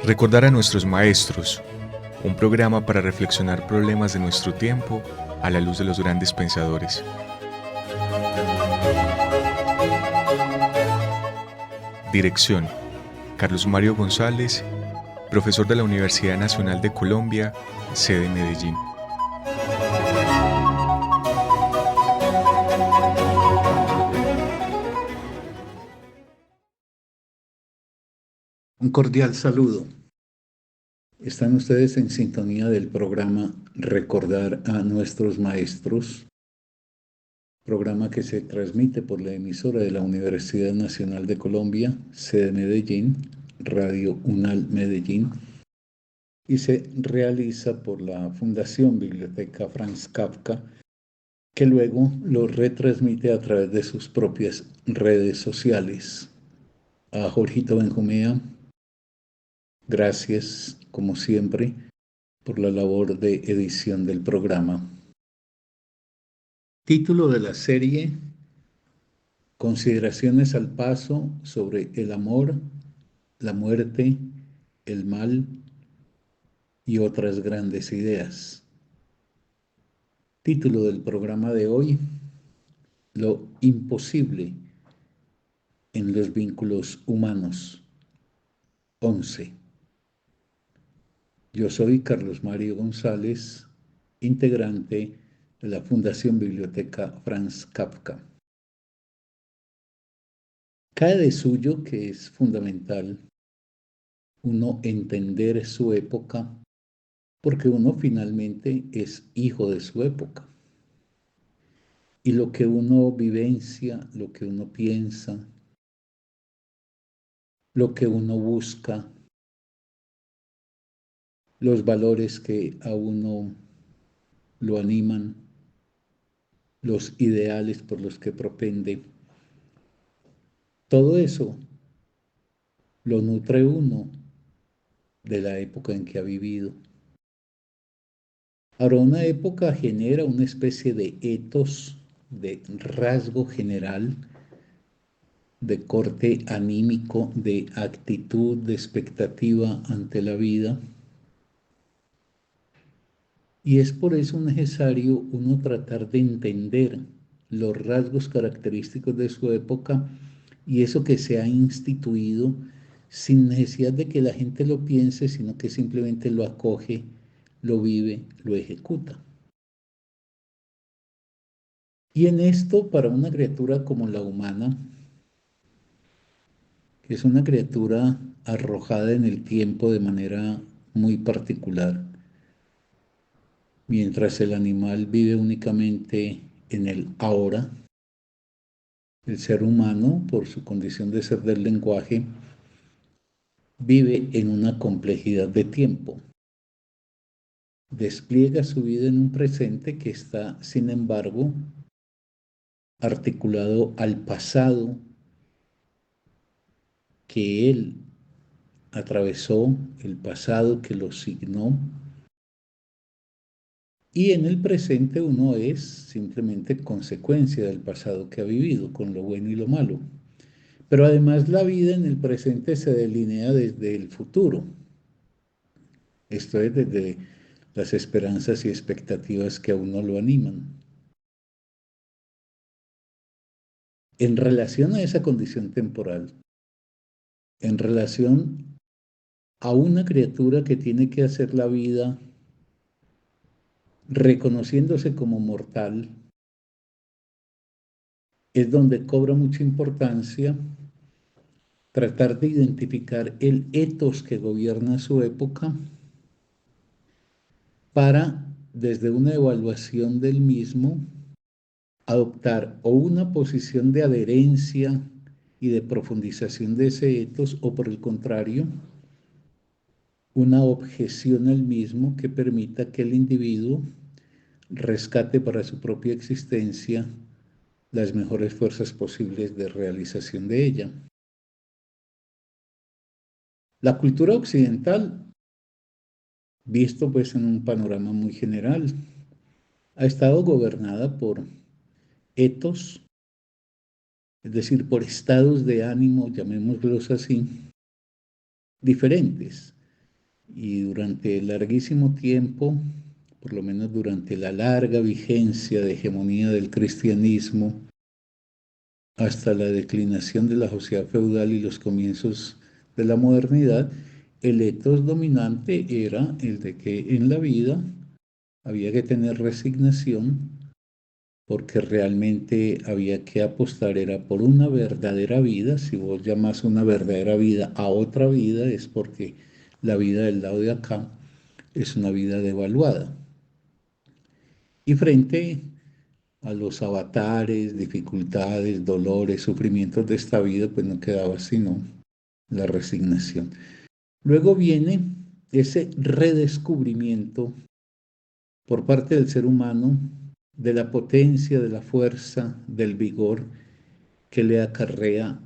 Recordar a nuestros maestros, un programa para reflexionar problemas de nuestro tiempo a la luz de los grandes pensadores. Dirección: Carlos Mario González, profesor de la Universidad Nacional de Colombia, sede Medellín. Un cordial saludo. Están ustedes en sintonía del programa Recordar a nuestros maestros, programa que se transmite por la emisora de la Universidad Nacional de Colombia, sede Medellín, Radio UNAL Medellín, y se realiza por la Fundación Biblioteca Franz Kafka, que luego lo retransmite a través de sus propias redes sociales. A Jorgito Benjumea, gracias, como siempre, por la labor de edición del programa. Título de la serie: Consideraciones al paso sobre el amor, la muerte, el mal y otras grandes ideas. Título del programa de hoy: Lo imposible en los vínculos humanos. 11. Yo soy Carlos Mario González, integrante de la Fundación Biblioteca Franz Kafka. Cae de suyo que es fundamental uno entender su época, porque uno finalmente es hijo de su época. Y lo que uno vivencia, lo que uno piensa, lo que uno busca, los valores que a uno lo animan, los ideales por los que propende, todo eso lo nutre uno de la época en que ha vivido. Ahora, una época genera una especie de etos, de rasgo general, de corte anímico, de actitud, de expectativa ante la vida. Y es por eso necesario uno tratar de entender los rasgos característicos de su época y eso que se ha instituido sin necesidad de que la gente lo piense, sino que simplemente lo acoge, lo vive, lo ejecuta. Y en esto, para una criatura como la humana, que es una criatura arrojada en el tiempo de manera muy particular, mientras el animal vive únicamente en el ahora, el ser humano, por su condición de ser del lenguaje, vive en una complejidad de tiempo. Despliega su vida en un presente que está, sin embargo, articulado al pasado que él atravesó, el pasado que lo signó, y en el presente uno es simplemente consecuencia del pasado que ha vivido, con lo bueno y lo malo. Pero además la vida en el presente se delinea desde el futuro. Esto es desde las esperanzas y expectativas que a uno lo animan. En relación a esa condición temporal, en relación a una criatura que tiene que hacer la vida reconociéndose como mortal, es donde cobra mucha importancia tratar de identificar el etos que gobierna su época para, desde una evaluación del mismo, adoptar o una posición de adherencia y de profundización de ese etos, o por el contrario, una objeción al mismo que permita que el individuo rescate para su propia existencia las mejores fuerzas posibles de realización de ella. La cultura occidental, visto pues en un panorama muy general, ha estado gobernada por etos, es decir, por estados de ánimo, llamémoslos así, diferentes. Y durante larguísimo tiempo, por lo menos durante la larga vigencia de hegemonía del cristianismo, hasta la declinación de la sociedad feudal y los comienzos de la modernidad, el ethos dominante era el de que en la vida había que tener resignación porque realmente había que apostar era por una verdadera vida. Si vos llamas una verdadera vida a otra vida, es porque la vida del lado de acá es una vida devaluada. Y frente a los avatares, dificultades, dolores, sufrimientos de esta vida, pues no quedaba sino la resignación. Luego viene ese redescubrimiento por parte del ser humano de la potencia, de la fuerza, del vigor que le acarrea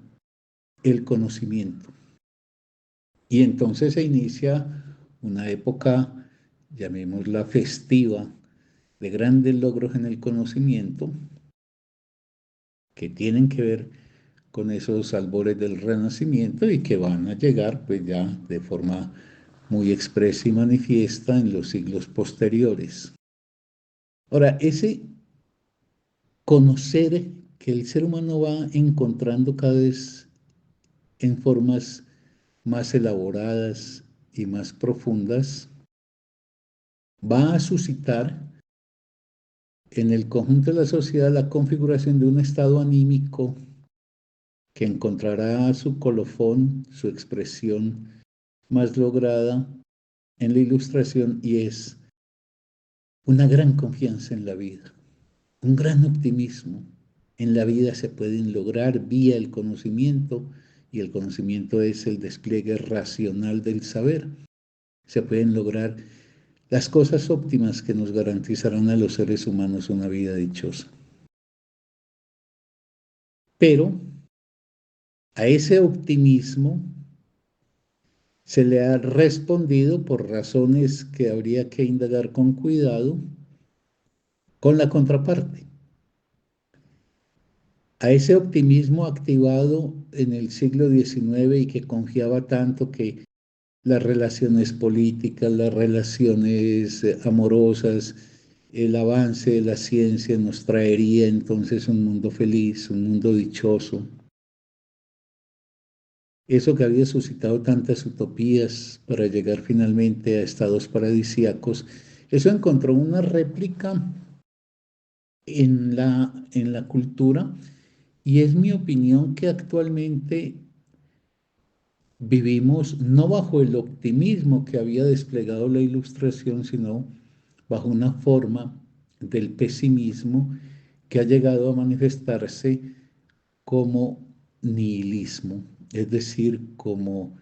el conocimiento. Y entonces se inicia una época, llamémosla festiva, de grandes logros en el conocimiento que tienen que ver con esos albores del Renacimiento y que van a llegar pues ya de forma muy expresa y manifiesta en los siglos posteriores. Ahora, ese conocer que el ser humano va encontrando cada vez en formas más elaboradas y más profundas, va a suscitar en el conjunto de la sociedad la configuración de un estado anímico que encontrará su colofón, su expresión más lograda en la ilustración y es una gran confianza en la vida, un gran optimismo. En la vida se pueden lograr vía el conocimiento y el conocimiento es el despliegue racional del saber. Se pueden lograr las cosas óptimas que nos garantizarán a los seres humanos una vida dichosa. Pero a ese optimismo se le ha respondido por razones que habría que indagar con cuidado con la contraparte. A ese optimismo activado en el siglo XIX y que confiaba tanto que las relaciones políticas, las relaciones amorosas, el avance de la ciencia nos traería entonces un mundo feliz, un mundo dichoso. Eso que había suscitado tantas utopías para llegar finalmente a estados paradisíacos, eso encontró una réplica en la cultura y es mi opinión que actualmente vivimos no bajo el optimismo que había desplegado la ilustración, sino bajo una forma del pesimismo que ha llegado a manifestarse como nihilismo, es decir, como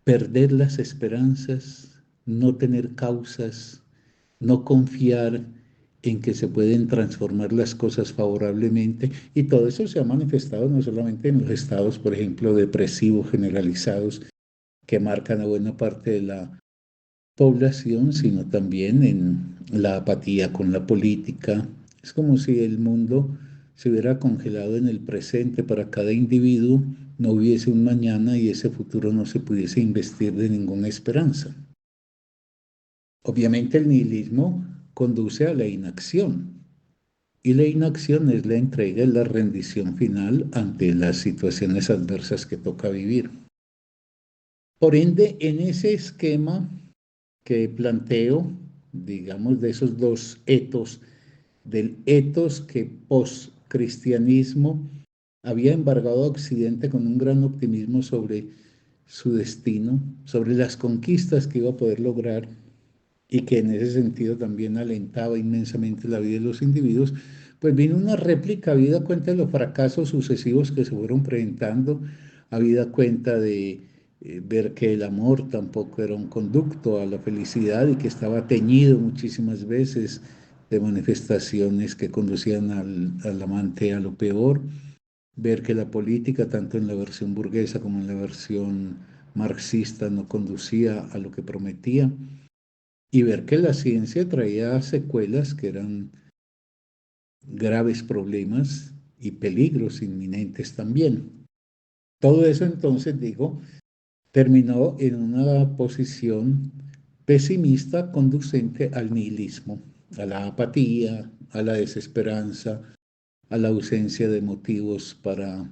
perder las esperanzas, no tener causas, no confiar en que se pueden transformar las cosas favorablemente. Y todo eso se ha manifestado no solamente en los estados, por ejemplo, depresivos generalizados que marcan a buena parte de la población, sino también en la apatía con la política. Es como si el mundo se hubiera congelado en el presente para cada individuo, no hubiese un mañana y ese futuro no se pudiese investir de ninguna esperanza. Obviamente el nihilismo conduce a la inacción y la inacción es la entrega y la rendición final ante las situaciones adversas que toca vivir. Por ende, en ese esquema que planteo, digamos, de esos dos etos, del etos que post-cristianismo había embargado a Occidente con un gran optimismo sobre su destino, sobre las conquistas que iba a poder lograr y que en ese sentido también alentaba inmensamente la vida de los individuos, pues vino una réplica, habida cuenta de los fracasos sucesivos que se fueron presentando, habida cuenta de ver que el amor tampoco era un conducto a la felicidad y que estaba teñido muchísimas veces de manifestaciones que conducían al amante a lo peor, ver que la política, tanto en la versión burguesa como en la versión marxista, no conducía a lo que prometía y ver que la ciencia traía secuelas que eran graves problemas y peligros inminentes también. Todo eso entonces, digo, terminó en una posición pesimista conducente al nihilismo, a la apatía, a la desesperanza, a la ausencia de motivos para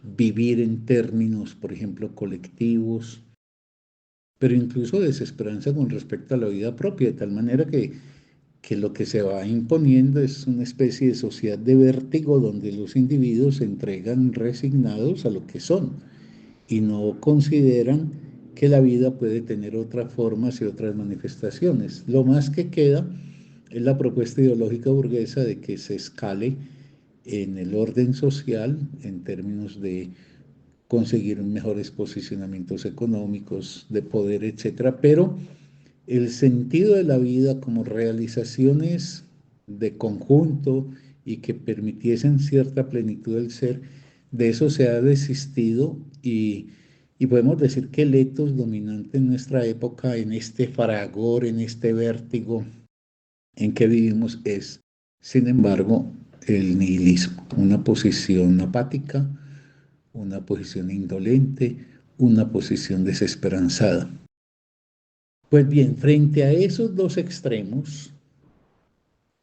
vivir en términos, por ejemplo, colectivos, pero incluso desesperanza con respecto a la vida propia, de tal manera que lo que se va imponiendo es una especie de sociedad de vértigo donde los individuos se entregan resignados a lo que son y no consideran que la vida puede tener otras formas y otras manifestaciones. Lo más que queda es la propuesta ideológica burguesa de que se escale en el orden social en términos de conseguir mejores posicionamientos económicos, de poder, etcétera, pero el sentido de la vida como realizaciones de conjunto y que permitiesen cierta plenitud del ser, de eso se ha desistido y podemos decir que el etos dominante en nuestra época, en este fragor, en este vértigo en que vivimos es, sin embargo, el nihilismo, una posición apática, una posición indolente, una posición desesperanzada. Pues bien, frente a esos dos extremos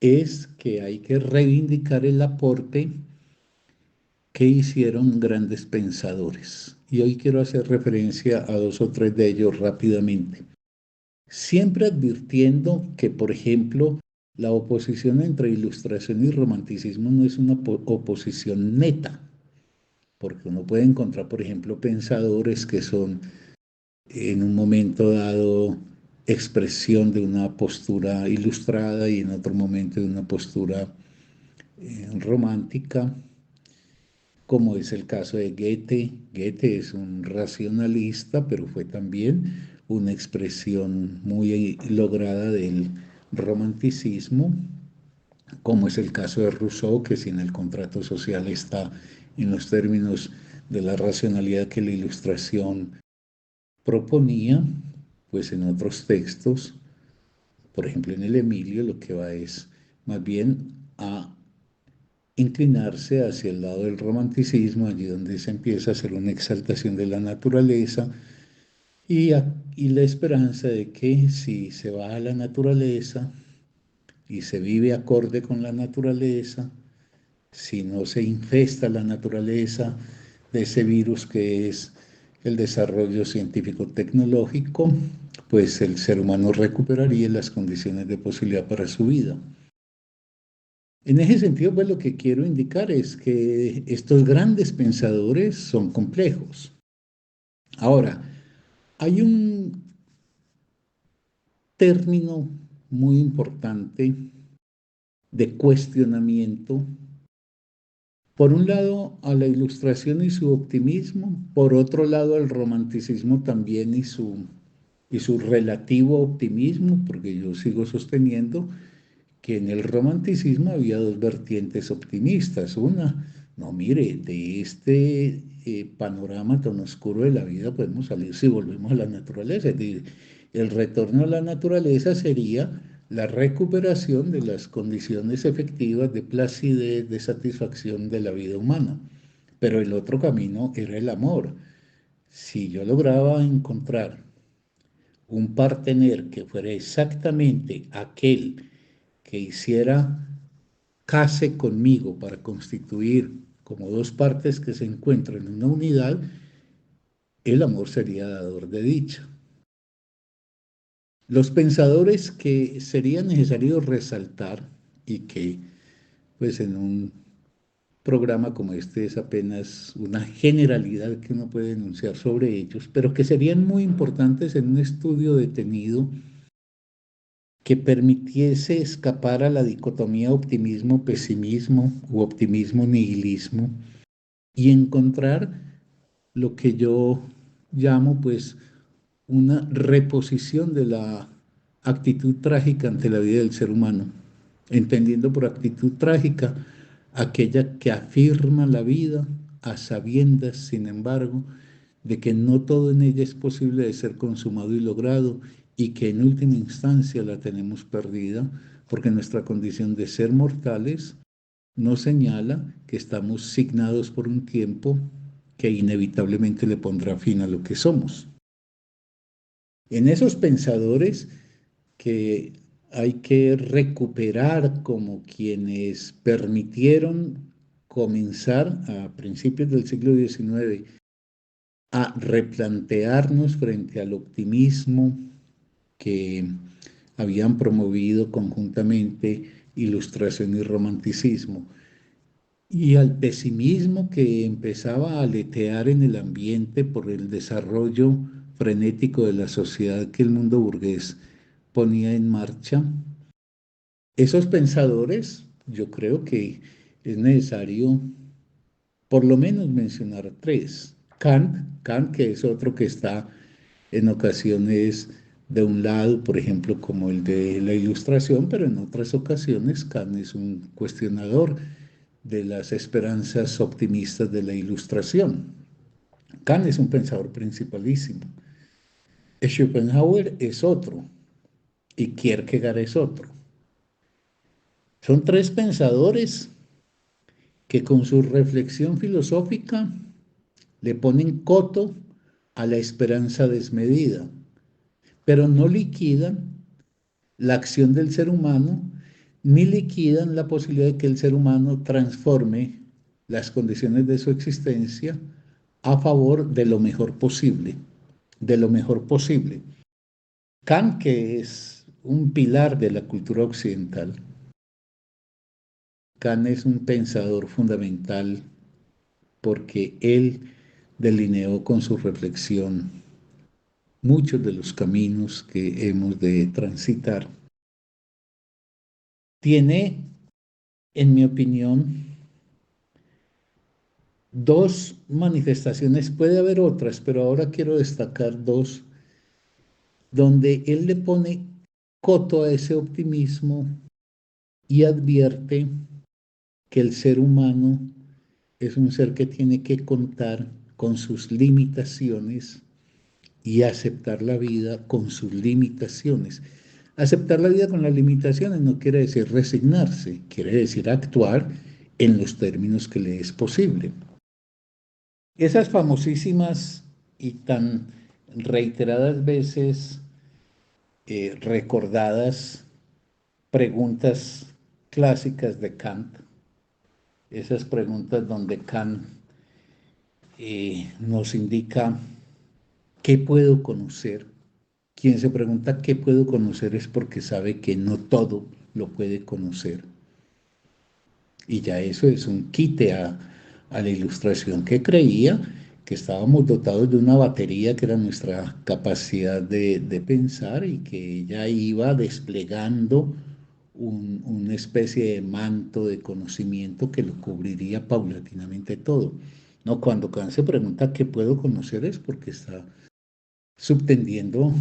es que hay que reivindicar el aporte que hicieron grandes pensadores. Y hoy quiero hacer referencia a dos o tres de ellos rápidamente. Siempre advirtiendo que, por ejemplo, la oposición entre ilustración y romanticismo no es una oposición neta, porque uno puede encontrar, por ejemplo, pensadores que son en un momento dado expresión de una postura ilustrada y en otro momento de una postura romántica, como es el caso de Goethe. Goethe es un racionalista, pero fue también una expresión muy lograda del romanticismo, como es el caso de Rousseau, que sin el contrato social está en los términos de la racionalidad que la ilustración proponía, pues en otros textos, por ejemplo en el Emilio, lo que va es más bien a inclinarse hacia el lado del romanticismo, allí donde se empieza a hacer una exaltación de la naturaleza y la esperanza de que si se va a la naturaleza y se vive acorde con la naturaleza, si no se infesta la naturaleza de ese virus que es el desarrollo científico-tecnológico, pues el ser humano recuperaría las condiciones de posibilidad para su vida. En ese sentido, pues lo que quiero indicar es que estos grandes pensadores son complejos. Ahora, hay un término muy importante de cuestionamiento. Por un lado, a la ilustración y su optimismo, por otro lado, al romanticismo también y su relativo optimismo, porque yo sigo sosteniendo que en el romanticismo había dos vertientes optimistas. Una, no, mire, de este panorama tan oscuro de la vida podemos salir si volvemos a la naturaleza. Es decir, el retorno a la naturaleza sería la recuperación de las condiciones efectivas de placidez, de satisfacción de la vida humana. Pero el otro camino era el amor. Si yo lograba encontrar un partener que fuera exactamente aquel que hiciera case conmigo para constituir como dos partes que se encuentran en una unidad, el amor sería dador de dicha. Los pensadores que sería necesario resaltar y que pues en un programa como este es apenas una generalidad que uno puede enunciar sobre ellos, pero que serían muy importantes en un estudio detenido que permitiese escapar a la dicotomía optimismo-pesimismo u optimismo-nihilismo y encontrar lo que yo llamo pues una reposición de la actitud trágica ante la vida del ser humano, entendiendo por actitud trágica aquella que afirma la vida a sabiendas, sin embargo, de que no todo en ella es posible de ser consumado y logrado y que en última instancia la tenemos perdida porque nuestra condición de ser mortales nos señala que estamos signados por un tiempo que inevitablemente le pondrá fin a lo que somos. En esos pensadores que hay que recuperar como quienes permitieron comenzar a principios del siglo XIX a replantearnos frente al optimismo que habían promovido conjuntamente Ilustración y Romanticismo, y al pesimismo que empezaba a aletear en el ambiente por el desarrollo frenético de la sociedad que el mundo burgués ponía en marcha. Esos pensadores, yo creo que es necesario por lo menos mencionar tres. Kant, que es otro que está en ocasiones de un lado, por ejemplo, como el de la Ilustración, pero en otras ocasiones Kant es un cuestionador de las esperanzas optimistas de la Ilustración. Kant es un pensador principalísimo. Schopenhauer es otro y Kierkegaard es otro. Son tres pensadores que con su reflexión filosófica le ponen coto a la esperanza desmedida, pero no liquidan la acción del ser humano ni liquidan la posibilidad de que el ser humano transforme las condiciones de su existencia a favor de lo mejor posible, de lo mejor posible. Kant, que es un pilar de la cultura occidental, Kant es un pensador fundamental porque él delineó con su reflexión muchos de los caminos que hemos de transitar. Tiene, en mi opinión, dos manifestaciones, puede haber otras, pero ahora quiero destacar dos, donde él le pone coto a ese optimismo y advierte que el ser humano es un ser que tiene que contar con sus limitaciones y aceptar la vida con sus limitaciones. Aceptar la vida con las limitaciones no quiere decir resignarse, quiere decir actuar en los términos que le es posible. Esas famosísimas y tan reiteradas veces recordadas preguntas clásicas de Kant, esas preguntas donde Kant nos indica qué puedo conocer. Quien se pregunta qué puedo conocer es porque sabe que no todo lo puede conocer. Y ya eso es un quite a la Ilustración que creía que estábamos dotados de una batería que era nuestra capacidad de pensar y que ya iba desplegando una especie de manto de conocimiento que lo cubriría paulatinamente todo. No, cuando Kant se pregunta qué puedo conocer es porque está subtendiendo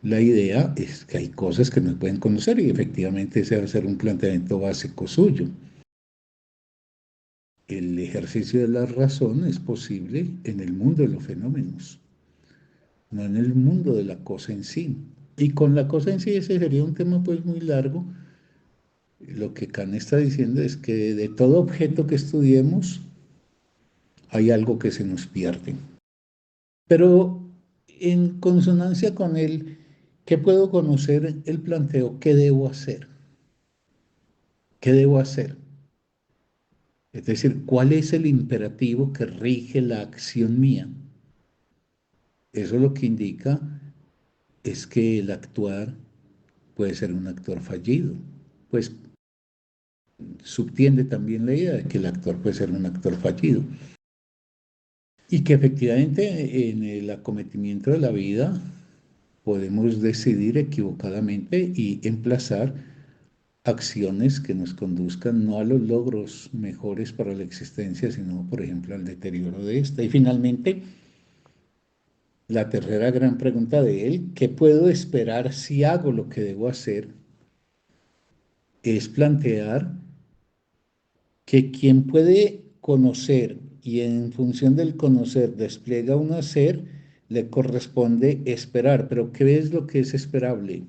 la idea es que hay cosas que no se pueden conocer y efectivamente ese va a ser un planteamiento básico suyo. El ejercicio de la razón es posible en el mundo de los fenómenos, no en el mundo de la cosa en sí. Y con la cosa en sí ese sería un tema pues muy largo. Lo que Kant está diciendo es que de todo objeto que estudiemos hay algo que se nos pierde. Pero en consonancia con él, ¿qué puedo conocer? El planteo, ¿qué debo hacer? ¿Qué debo hacer? Es decir, ¿cuál es el imperativo que rige la acción mía? Eso lo que indica es que el actuar puede ser un actuar fallido. Pues subtiende también la idea de que el actuar puede ser un actuar fallido. Y que efectivamente en el acometimiento de la vida podemos decidir equivocadamente y emplazar acciones que nos conduzcan no a los logros mejores para la existencia, sino, por ejemplo, al deterioro de esta. Y finalmente, la tercera gran pregunta de él, ¿qué puedo esperar si hago lo que debo hacer? Es plantear que quien puede conocer y en función del conocer despliega un hacer, le corresponde esperar. Pero ¿qué es lo que es esperable?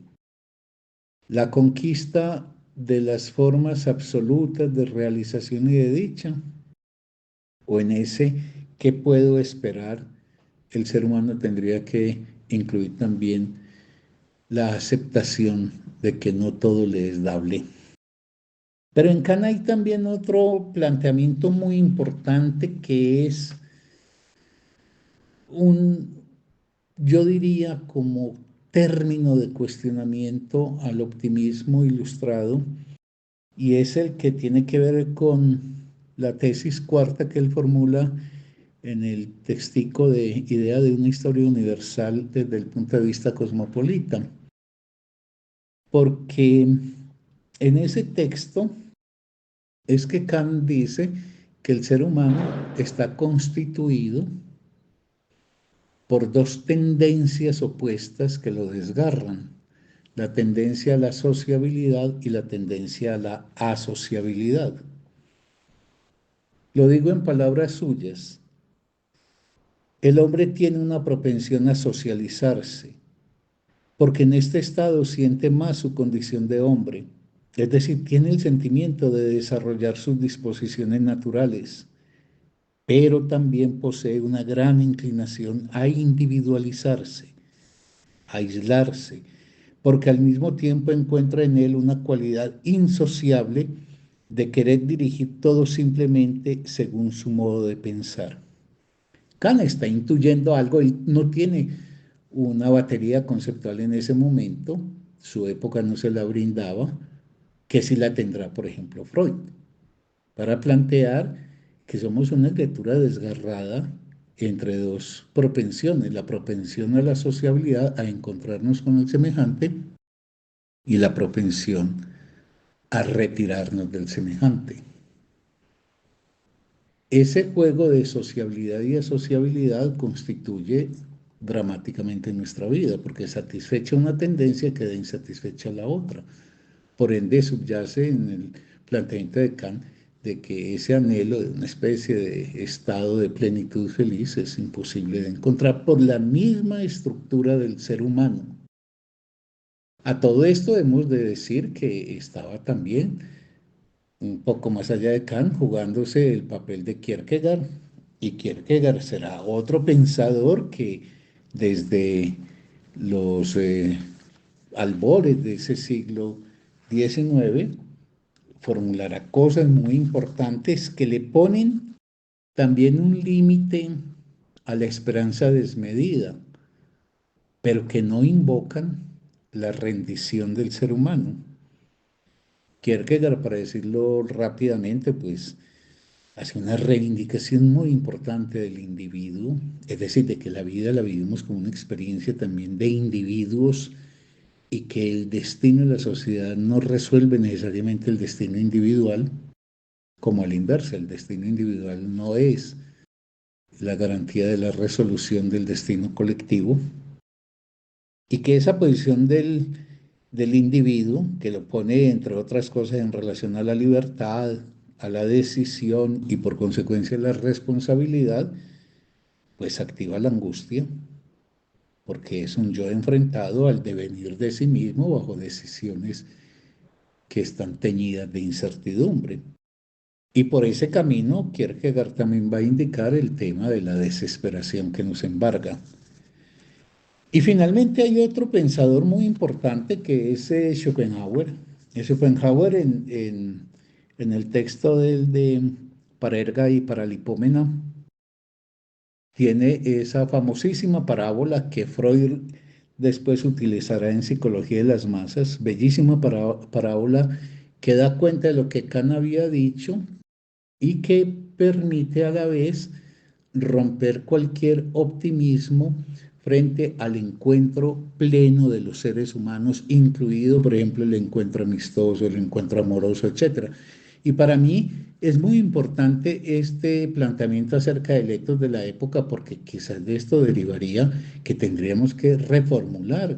La conquista de las formas absolutas de realización y de dicha, o en ese ¿qué puedo esperar? El ser humano tendría que incluir también la aceptación de que no todo le es dable. Pero en Kant hay también otro planteamiento muy importante que es un, yo diría, como término de cuestionamiento al optimismo ilustrado, y es el que tiene que ver con la tesis cuarta que él formula en el textico de Idea de una historia universal desde el punto de vista cosmopolita. Porque en ese texto es que Kant dice que el ser humano está constituido por dos tendencias opuestas que lo desgarran: la tendencia a la sociabilidad y la tendencia a la asociabilidad. Lo digo en palabras suyas: el hombre tiene una propensión a socializarse, porque en este estado siente más su condición de hombre, es decir, tiene el sentimiento de desarrollar sus disposiciones naturales, pero también posee una gran inclinación a individualizarse, a aislarse, porque al mismo tiempo encuentra en él una cualidad insociable de querer dirigir todo simplemente según su modo de pensar. Kant está intuyendo algo, él no tiene una batería conceptual en ese momento, su época no se la brindaba, que sí la tendrá, por ejemplo, Freud, para plantear que somos una criatura desgarrada entre dos propensiones: la propensión a la sociabilidad, a encontrarnos con el semejante, y la propensión a retirarnos del semejante. Ese juego de sociabilidad y asociabilidad constituye dramáticamente nuestra vida, porque satisfecha una tendencia queda insatisfecha la otra. Por ende, subyace en el planteamiento de Kant de que ese anhelo de una especie de estado de plenitud feliz es imposible de encontrar por la misma estructura del ser humano. A todo esto hemos de decir que estaba también un poco más allá de Kant jugándose el papel de Kierkegaard, y Kierkegaard será otro pensador que desde los albores de ese siglo XIX formulará cosas muy importantes que le ponen también un límite a la esperanza desmedida, pero que no invocan la rendición del ser humano. Kierkegaard, para decirlo rápidamente, pues hace una reivindicación muy importante del individuo, es decir, de que la vida la vivimos como una experiencia también de individuos, y que el destino de la sociedad no resuelve necesariamente el destino individual, como a la inversa, el destino individual no es la garantía de la resolución del destino colectivo, y que esa posición del individuo, que lo pone, entre otras cosas, en relación a la libertad, a la decisión y por consecuencia a la responsabilidad, pues activa la angustia, porque es un yo enfrentado al devenir de sí mismo bajo decisiones que están teñidas de incertidumbre. Y por ese camino, Kierkegaard también va a indicar el tema de la desesperación que nos embarga. Y finalmente hay otro pensador muy importante que es Schopenhauer. Schopenhauer en el texto de Parerga y Paralipómena tiene esa famosísima parábola que Freud después utilizará en Psicología de las Masas, bellísima parábola que da cuenta de lo que Kant había dicho y que permite a la vez romper cualquier optimismo frente al encuentro pleno de los seres humanos, incluido, por ejemplo, el encuentro amistoso, el encuentro amoroso, etc. Y para mí es muy importante este planteamiento acerca de Ecos de la época, porque quizás de esto derivaría que tendríamos que reformular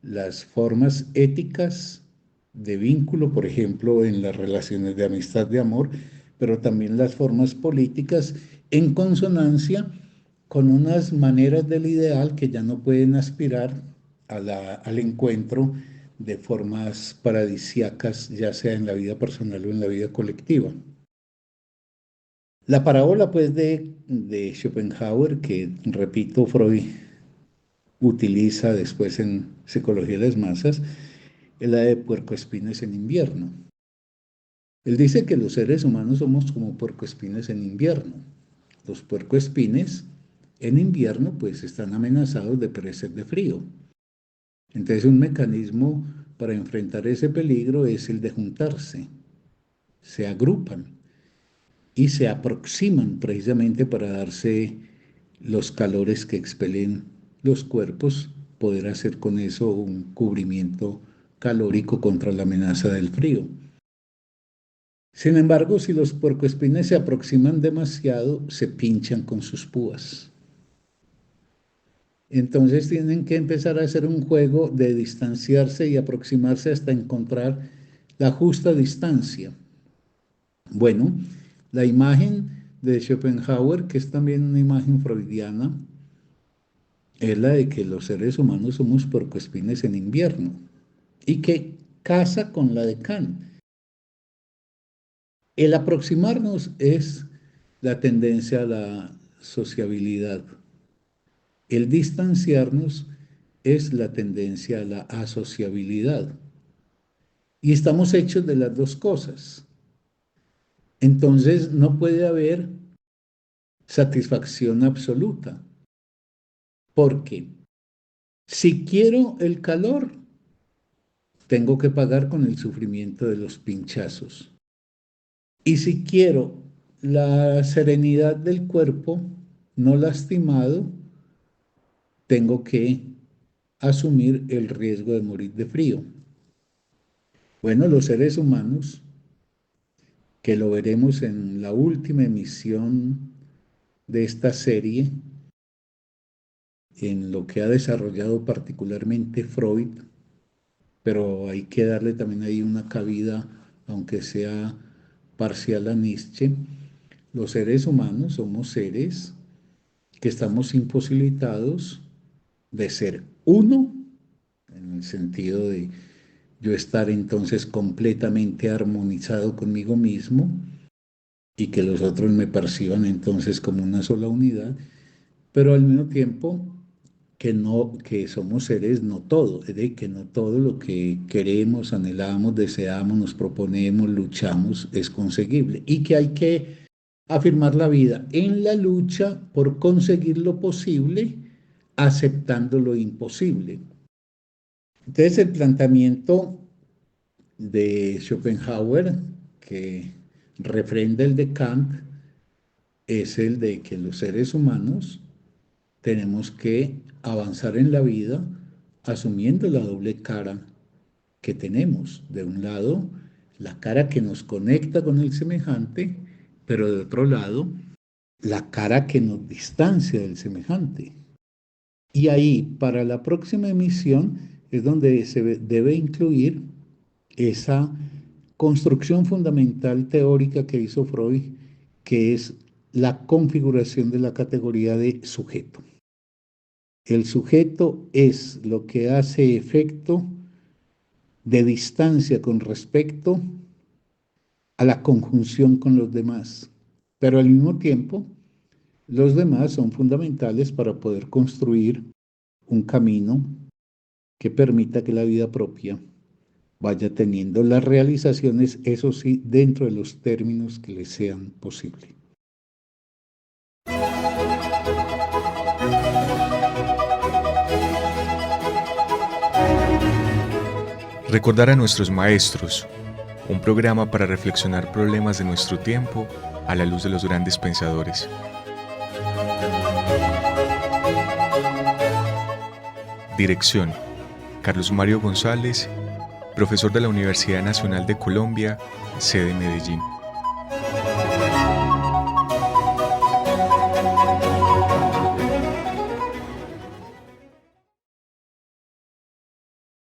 las formas éticas de vínculo, por ejemplo, en las relaciones de amistad, de amor, pero también las formas políticas en consonancia con unas maneras del ideal que ya no pueden aspirar al encuentro de formas paradisíacas, ya sea en la vida personal o en la vida colectiva. La parábola, pues, de Schopenhauer, que repito, Freud utiliza después en Psicología de las Masas, es la de puercoespines en invierno. Él dice que los seres humanos somos como puercoespines en invierno. Los puercoespines en invierno pues están amenazados de perecer de frío. Entonces un mecanismo para enfrentar ese peligro es el de juntarse. Se agrupan y se aproximan precisamente para darse los calores que expelen los cuerpos, poder hacer con eso un cubrimiento calórico contra la amenaza del frío. Sin embargo, si los puercoespines se aproximan demasiado, se pinchan con sus púas. Entonces tienen que empezar a hacer un juego de distanciarse y aproximarse hasta encontrar la justa distancia. Bueno, la imagen de Schopenhauer, que es también una imagen freudiana, es la de que los seres humanos somos puercoespines en invierno y que casa con la de Kant. El aproximarnos es la tendencia a la sociabilidad. El distanciarnos es la tendencia a la asociabilidad. Y estamos hechos de las dos cosas. Entonces no puede haber satisfacción absoluta. Porque si quiero el calor, tengo que pagar con el sufrimiento de los pinchazos. Y si quiero la serenidad del cuerpo no lastimado, tengo que asumir el riesgo de morir de frío. Bueno, los seres humanos, que lo veremos en la última emisión de esta serie, en lo que ha desarrollado particularmente Freud, pero hay que darle también ahí una cabida, aunque sea parcial, a Nietzsche. Los seres humanos somos seres que estamos imposibilitados de ser uno, en el sentido de yo estar entonces completamente armonizado conmigo mismo y que los otros me perciban entonces como una sola unidad, pero al mismo tiempo que somos seres no todo, es decir, que no todo lo que queremos, anhelamos, deseamos, nos proponemos, luchamos es conseguible y que hay que afirmar la vida en la lucha por conseguir lo posible, aceptando lo imposible. Entonces el planteamiento de Schopenhauer, que refrenda el de Kant, es el de que los seres humanos tenemos que avanzar en la vida asumiendo la doble cara que tenemos. De un lado, la cara que nos conecta con el semejante, pero de otro lado, la cara que nos distancia del semejante. Y ahí, para la próxima emisión, es donde se debe incluir esa construcción fundamental teórica que hizo Freud, que es la configuración de la categoría de sujeto. El sujeto es lo que hace efecto de distancia con respecto a la conjunción con los demás, pero al mismo tiempo los demás son fundamentales para poder construir un camino que permita que la vida propia vaya teniendo las realizaciones, eso sí, dentro de los términos que le sean posible. Recordar a nuestros maestros, un programa para reflexionar problemas de nuestro tiempo a la luz de los grandes pensadores. Dirección: Carlos Mario González, profesor de la Universidad Nacional de Colombia, sede Medellín.